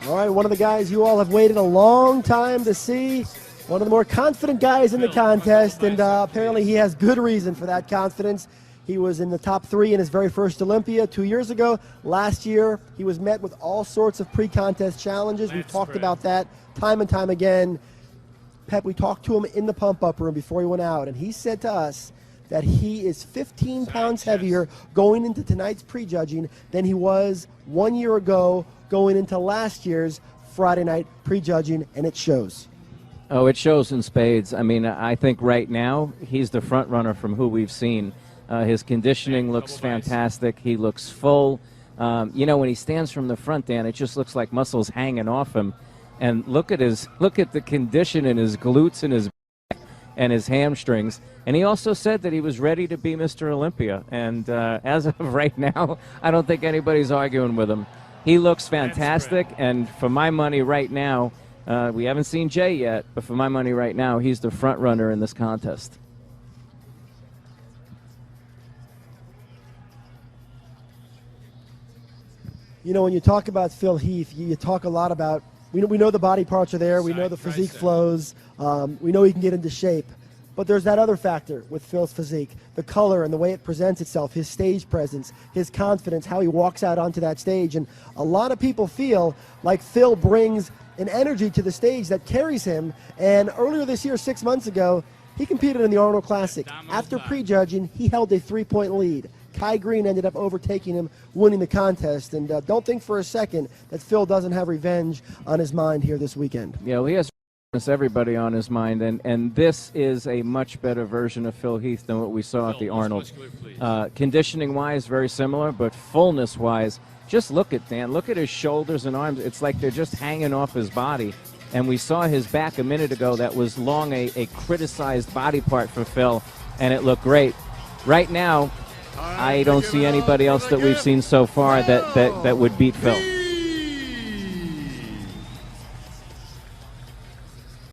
All right, one of the guys you all have waited a long time to see. One of the more confident guys in the contest, and apparently he has good reason for that confidence. He was in the top 3 in his very first Olympia 2 years ago. Last year, he was met with all sorts of pre-contest challenges. We've talked about that time and time again. Pep, we talked to him in the pump-up room before he went out, and he said to us that he is 15 pounds heavier going into tonight's prejudging than he was 1 year ago going into last year's Friday night prejudging, and it shows. Oh, it shows in spades. I mean, I think right now he's the front runner from who we've seen. His conditioning looks fantastic. He looks full. You know, when he stands from the front, Dan, it just looks like muscles hanging off him. And look at the condition in his glutes and his back and his hamstrings. And he also said that he was ready to be Mr. Olympia. And as of right now, I don't think anybody's arguing with him. He looks fantastic. And for my money right now, we haven't seen Jay yet, but for my money right now, he's the front runner in this contest. You know, when you talk about Phil Heath, you talk a lot about, we know the body parts are there, we know the physique flows, we know he can get into shape. But there's that other factor with Phil's physique, the color and the way it presents itself, his stage presence, his confidence, how he walks out onto that stage. And a lot of people feel like Phil brings an energy to the stage that carries him. And earlier this year, 6 months ago, he competed in the Arnold Classic. After prejudging, he held a 3-point lead. Kai Green ended up overtaking him, winning the contest. And don't think for a second that Phil doesn't have revenge on his mind here this weekend. Yeah, well, he has everybody on his mind, and this is a much better version of Phil Heath than what we saw at the Arnold. Conditioning-wise, very similar, but fullness-wise, just look at Dan. Look at his shoulders and arms. It's like they're just hanging off his body. And we saw his back a minute ago. That was long a criticized body part for Phil, and it looked great. Right now, I don't see anybody else that we've seen so far that would beat Phil.